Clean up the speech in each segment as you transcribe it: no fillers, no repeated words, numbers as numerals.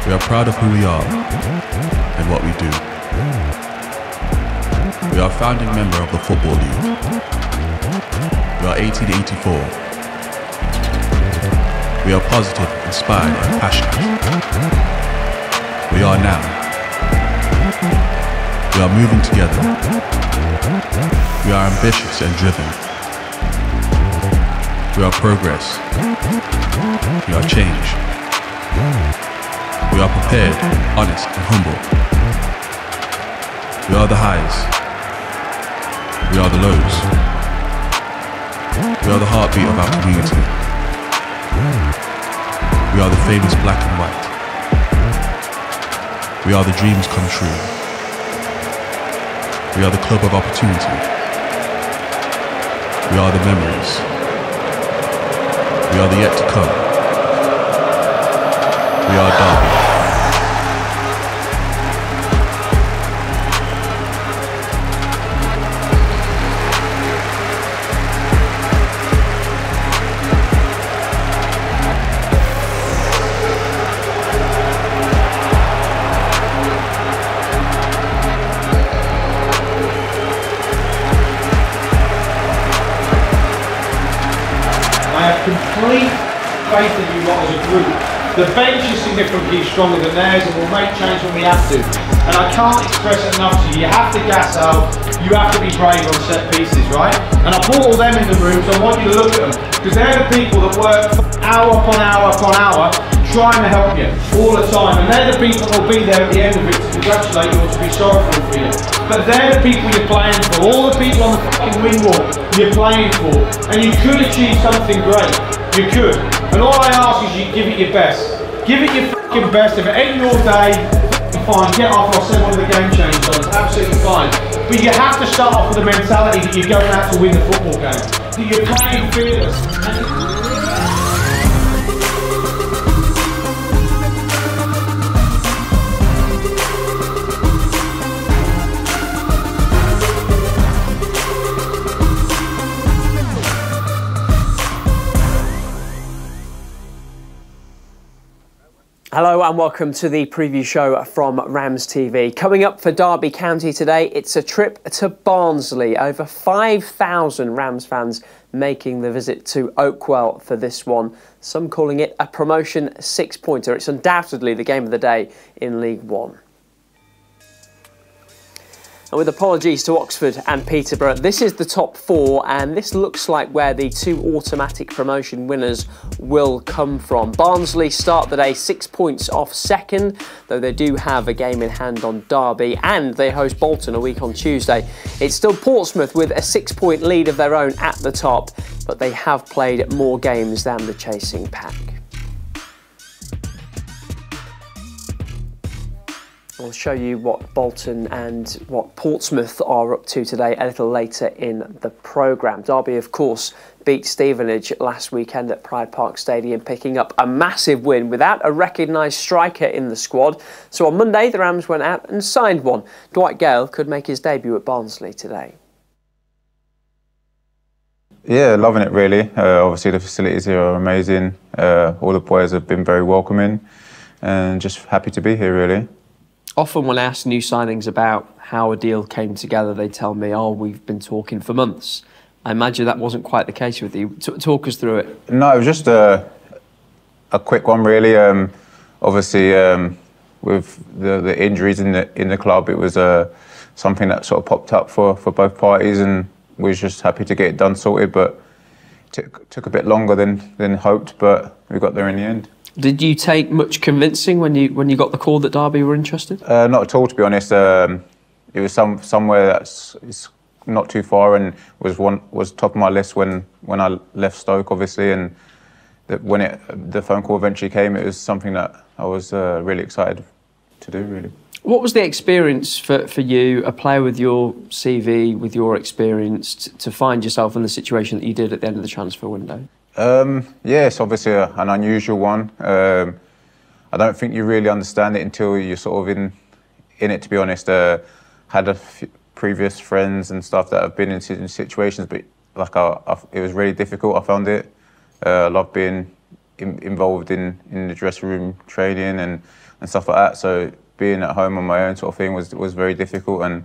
We are proud of who we are and what we do. We are a founding member of the Football League. We are 1884. We are positive, inspired and passionate. We are now. We are moving together. We are ambitious and driven. We are progress. We are change. We are prepared, honest and humble. We are the highs. We are the lows. We are the heartbeat of our community. We are the famous black and white. We are the dreams come true. We are the club of opportunity. We are the memories. We are the yet to come. We are Derby. Complete faith in you lot as a group. The bench is significantly stronger than theirs and we'll make change when we have to. And I can't express it enough to you. You have to gas out, you have to be brave on set pieces, right? And I brought all them in the room, so I want you to look at them. Because they're the people that work hour upon hour upon hour trying to help you all the time. And they're the people that will be there at the end of it to congratulate you or to be sorry for you. But they're the people you're playing for. All the people on the fucking wing wall you're playing for. And you could achieve something great. You could. And all I ask is you give it your best. Give it your fucking best. If it ain't your day, fine, get off. I'll send one of the game changers on. It's absolutely fine. But you have to start off with the mentality that you're going out to win the football game. That you're playing fearless. Hello and welcome to the preview show from RamsTV. Coming up for Derby County today, it's a trip to Barnsley. Over 5,000 Rams fans making the visit to Oakwell for this one. Some calling it a promotion six-pointer. It's undoubtedly the game of the day in League One. And with apologies to Oxford and Peterborough, this is the top four and this looks like where the two automatic promotion winners will come from. Barnsley start the day 6 points off second, though they do have a game in hand on Derby and they host Bolton a week on Tuesday. It's still Portsmouth with a 6-point lead of their own at the top, but they have played more games than the chasing pack. I'll show you what Bolton and what Portsmouth are up to today a little later in the programme. Derby, of course, beat Stevenage last weekend at Pride Park Stadium, picking up a massive win without a recognised striker in the squad. So on Monday, the Rams went out and signed one. Dwight Gayle could make his debut at Barnsley today. Yeah, loving it really. Obviously the facilities here are amazing. All the boys have been very welcoming and just happy to be here really. Often when I ask new signings about how a deal came together, they tell me, oh, we've been talking for months. I imagine that wasn't quite the case with you. Talk us through it. No, it was just a quick one really. Obviously with the injuries in the club, it was something that sort of popped up for both parties and we was just happy to get it done, sorted, but it took a bit longer than hoped, but we got there in the end. Did you take much convincing when you got the call that Derby were interested? Not at all, to be honest. It was somewhere that's not too far, and was top of my list when I left Stoke, obviously. And when the phone call eventually came, it was something that I was really excited to do, really. What was the experience for you, a player with your CV, with your experience, to find yourself in the situation that you did at the end of the transfer window? Yeah, it's obviously an unusual one. I don't think you really understand it until you're sort of in it, to be honest. Had a few previous friends and stuff that have been in situations, but like it was really difficult. I found it. I love being involved in the dressing room training and stuff like that. So being at home on my own sort of thing was very difficult, and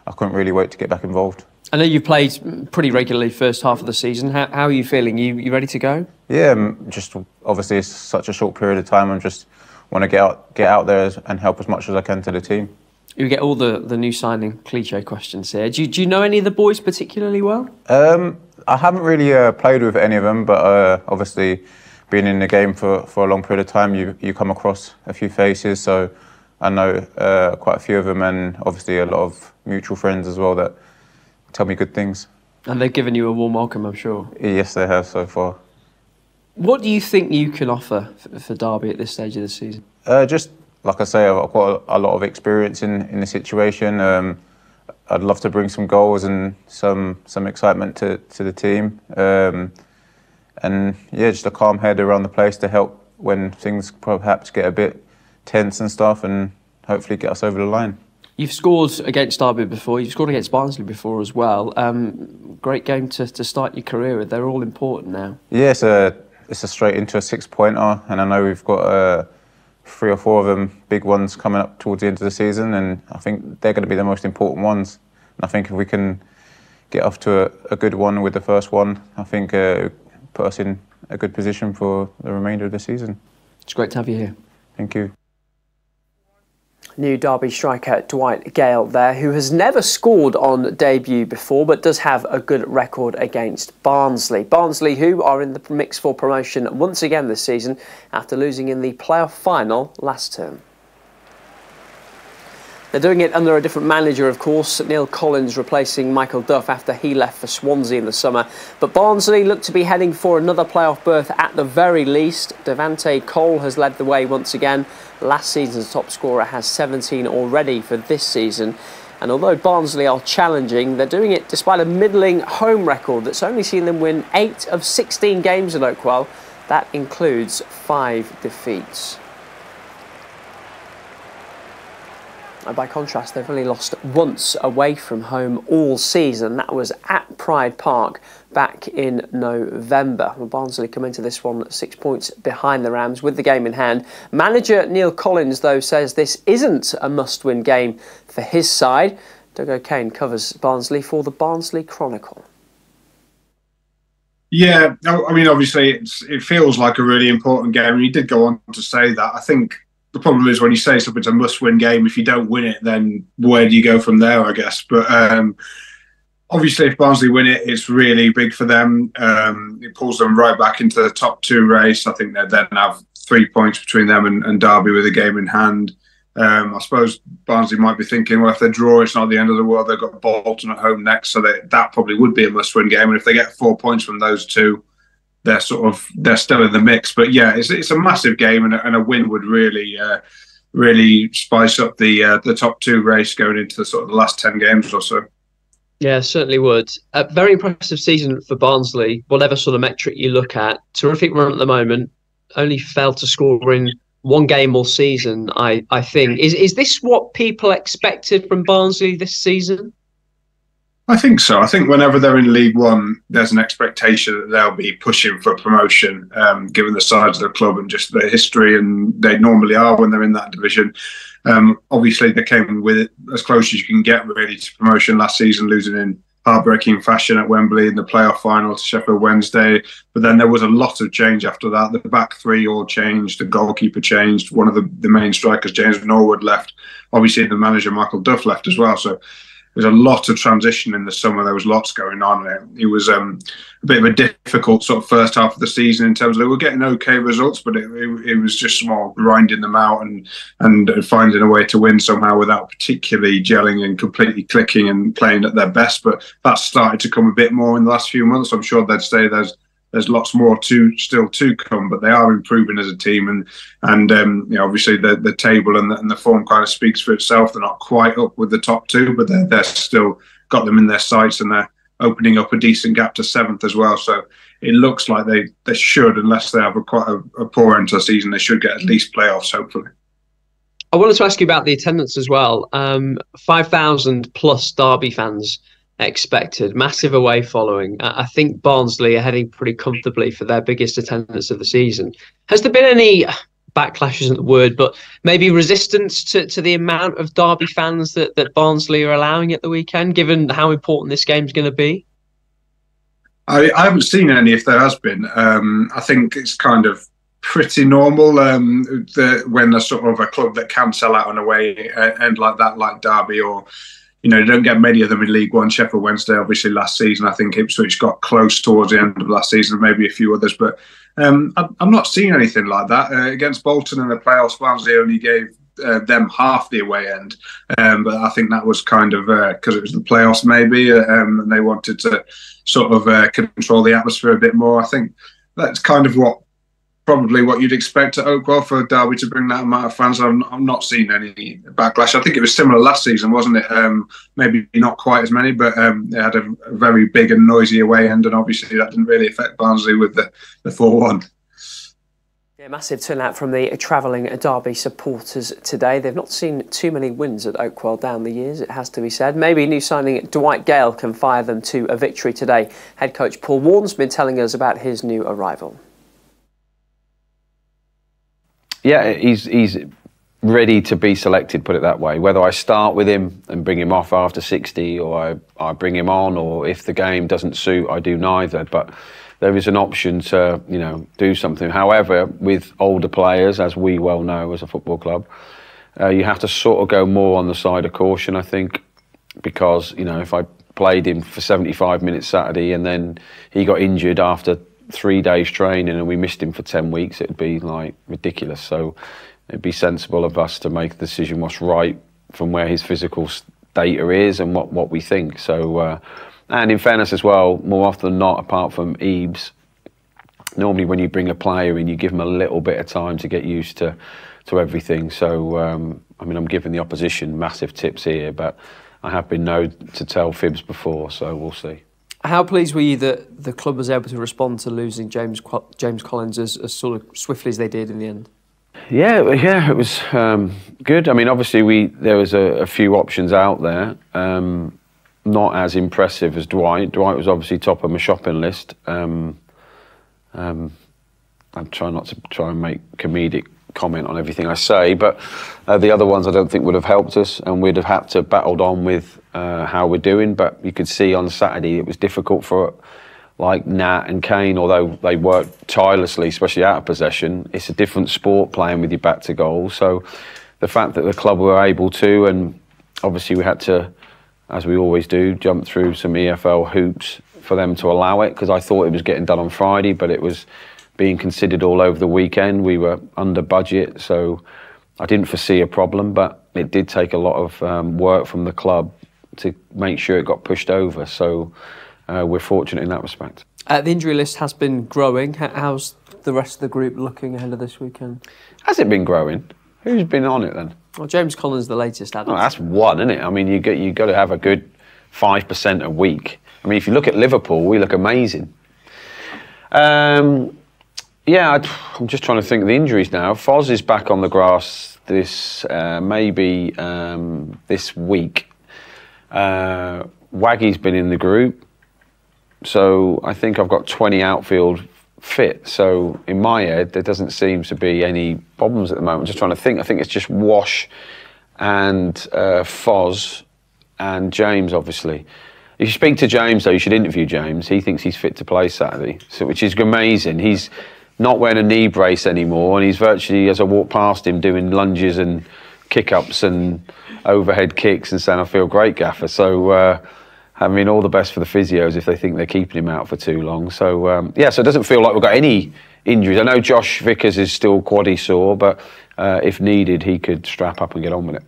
I couldn't really wait to get back involved. I know you've played pretty regularly first half of the season. How are you feeling? You ready to go? Yeah, just obviously it's such a short period of time. I just want to get out there and help as much as I can to the team. You get all the new signing cliche questions here. Do you know any of the boys particularly well? I haven't really played with any of them, but obviously being in the game for a long period of time, you come across a few faces. So I know quite a few of them, and obviously a lot of mutual friends as well that tell me good things. And they've given you a warm welcome, I'm sure. Yes, they have so far. What do you think you can offer for Derby at this stage of the season? Just like I say, I've got a lot of experience in the situation. I'd love to bring some goals and some excitement to the team. And yeah, just a calm head around the place to help when things perhaps get a bit tense and stuff, and hopefully get us over the line. You've scored against Derby before, you've scored against Barnsley before as well. Great game to start your career with. They're all important now. Yeah, it's a straight into a 6-pointer, and I know we've got 3 or 4 of them big ones coming up towards the end of the season, and I think they're going to be the most important ones. And I think if we can get off to a good one with the first one, I think put us in a good position for the remainder of the season. It's great to have you here. Thank you. New Derby striker Dwight Gayle there, who has never scored on debut before but does have a good record against Barnsley. Barnsley, who are in the mix for promotion once again this season after losing in the playoff final last term. They're doing it under a different manager, of course. Neil Collins replacing Michael Duff after he left for Swansea in the summer. But Barnsley look to be heading for another playoff berth at the very least. Devante Cole has led the way once again. Last season's top scorer has 17 already for this season. And although Barnsley are challenging, they're doing it despite a middling home record that's only seen them win 8 of 16 games at Oakwell. That includes 5 defeats. By contrast, they've only lost once away from home all season. That was at Pride Park back in November. Well, Barnsley come into this one 6 points behind the Rams with the game in hand. Manager Neil Collins, though, says this isn't a must-win game for his side. Doug O'Kane covers Barnsley for the Barnsley Chronicle. Yeah, I mean, obviously, it feels like a really important game, and he did go on to say that. I think the problem is when you say something's a must-win game, if you don't win it, then where do you go from there, I guess? But obviously, if Barnsley win it, it's really big for them. It pulls them right back into the top 2 race. I think they then have 3 points between them and Derby with a game in hand. I suppose Barnsley might be thinking, well, if they draw, it's not the end of the world. They've got Bolton at home next, so that probably would be a must-win game. And if they get 4 points from those 2, they're still in the mix. But yeah, it's a massive game, and a win would really spice up the top 2 race going into the sort of the last 10 games or so. Yeah, certainly would. A very impressive season for Barnsley, whatever sort of metric you look at. Terrific run at the moment. Only failed to score in 1 game all season, I think. Is this what people expected from Barnsley this season? I think so. I think whenever they're in League One, there's an expectation that they'll be pushing for promotion, given the size of the club and just the history, and they normally are when they're in that division. Obviously, they came with it as close as you can get really to promotion last season, losing in heartbreaking fashion at Wembley in the playoff final to Sheffield Wednesday. But then there was a lot of change after that. The back 3 all changed. The goalkeeper changed. One of the main strikers, James Norwood, left. Obviously, the manager, Michael Duff, left as well. So there's a lot of transition in the summer. There was lots going on. It was a bit of a difficult sort of first half of the season in terms of they were getting okay results, but it was just more grinding them out and finding a way to win somehow without particularly gelling and completely clicking and playing at their best. But that's started to come a bit more in the last few months. I'm sure they'd say there's lots more still to come, but they are improving as a team, and you know, obviously the table and the form kind of speaks for itself. They're not quite up with the top 2, but they're still got them in their sights, and they're opening up a decent gap to 7th as well. So it looks like they should, unless they have quite a poor end to the season, they should get at least playoffs, hopefully. I wanted to ask you about the attendance as well. 5,000 plus Derby fans expected. Massive away following. I think Barnsley are heading pretty comfortably for their biggest attendance of the season. Has there been any backlash, isn't the word, but maybe resistance to the amount of Derby fans that Barnsley are allowing at the weekend, given how important this game's going to be? I haven't seen any, if there has been. I think it's kind of pretty normal when a sort of a club that can sell out an away end like that, like Derby, or you don't get many of them in League One. Sheffield Wednesday, obviously, last season. I think Ipswich got close towards the end of last season, maybe a few others. But I'm not seeing anything like that. Against Bolton in the playoffs, Barnsley only gave them half the away end. But I think that was kind of because it was the playoffs, maybe, and they wanted to sort of control the atmosphere a bit more. I think that's kind of probably what you'd expect at Oakwell for Derby to bring that amount of fans. I'm not seeing any backlash. I think it was similar last season, wasn't it? Maybe not quite as many, but it had a very big and noisy away end, and obviously that didn't really affect Barnsley with the 4-1. Yeah, massive turnout from the travelling Derby supporters today. They've not seen too many wins at Oakwell down the years, it has to be said. Maybe new signing Dwight Gayle can fire them to a victory today. Head coach Paul Warne's been telling us about his new arrival. Yeah, he's ready to be selected, put it that way. Whether I start with him and bring him off after 60, or I bring him on, or if the game doesn't suit, I do neither. But there is an option to, do something. However, with older players, as we well know as a football club, you have to sort of go more on the side of caution, I think, because, if I played him for 75 minutes Saturday and then he got injured after 3 days training and we missed him for 10 weeks, it'd be like ridiculous. So it'd be sensible of us to make a decision what's right from where his physical data is and what we think. So, and in fairness as well, more often than not, apart from Eves, normally when you bring a player in, you give them a little bit of time to get used to everything. So, I'm giving the opposition massive tips here, but I have been known to tell fibs before, so we'll see. How pleased were you that the club was able to respond to losing James Collins as sort of swiftly as they did in the end? Yeah, it was good. Obviously there was a few options out there. Not as impressive as Dwight. Dwight was obviously top of my shopping list. I'm trying not to try and make comedic comment on everything I say, but the other ones I don't think would have helped us, and we'd have had to battled on with how we're doing. But you could see on Saturday it was difficult for like Nat and Kane, although they worked tirelessly, especially out of possession. It's a different sport playing with your back to goal. So the fact that the club were able to, and obviously we had to, as we always do, jump through some EFL hoops for them to allow it, because I thought it was getting done on Friday, but it was being considered all over the weekend. We were under budget, so I didn't foresee a problem, but it did take a lot of work from the club to make sure it got pushed over. So we're fortunate in that respect. The injury list has been growing. How's the rest of the group looking ahead of this weekend? Has it been growing? Who's been on it then? Well, James Collins, the latest adult. Oh, that's one, isn't it? You got to have a good 5% a week. If you look at Liverpool, we look amazing. Yeah, I'm just trying to think of the injuries now. Foz is back on the grass this week. Waggy's been in the group, so I think I've got 20 outfield fit. So in my head, there doesn't seem to be any problems at the moment. I'm just trying to think. I think it's just Wash and Foz and James, obviously. If you speak to James, though, you should interview James. He thinks he's fit to play Saturday, which is amazing. He's not wearing a knee brace anymore, and he's virtually, as I walk past him, doing lunges and kick-ups and overhead kicks and saying, I feel great, Gaffer. So, all the best for the physios if they think they're keeping him out for too long. So, so it doesn't feel like we've got any injuries. I know Josh Vickers is still quaddy sore, but if needed, he could strap up and get on with it.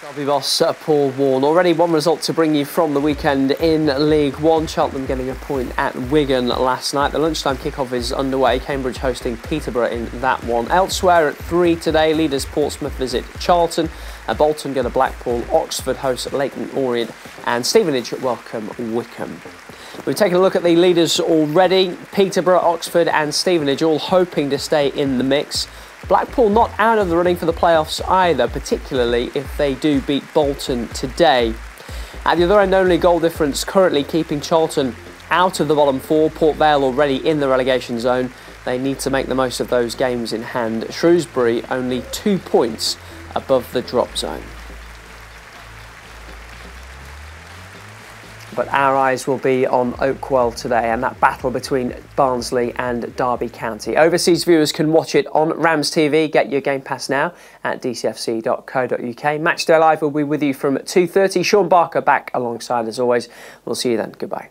Derby boss Paul Warne. Already one result to bring you from the weekend in League One. Cheltenham getting a point at Wigan last night. The lunchtime kickoff is underway. Cambridge hosting Peterborough in that one. Elsewhere at 3 today, leaders Portsmouth visit Charlton. Bolton go to Blackpool. Oxford host Leyton Orient. And Stevenage welcome Wycombe. We've taken a look at the leaders already. Peterborough, Oxford and Stevenage all hoping to stay in the mix. Blackpool not out of the running for the playoffs either, particularly if they do beat Bolton today. At the other end, only goal difference currently keeping Charlton out of the bottom four. Port Vale already in the relegation zone. They need to make the most of those games in hand. Shrewsbury only 2 points above the drop zone. But our eyes will be on Oakwell today and that battle between Barnsley and Derby County. Overseas viewers can watch it on RamsTV. Get your Game Pass now at dcfc.co.uk. Matchday Live will be with you from 2:30. Sean Barker back alongside as always. We'll see you then. Goodbye.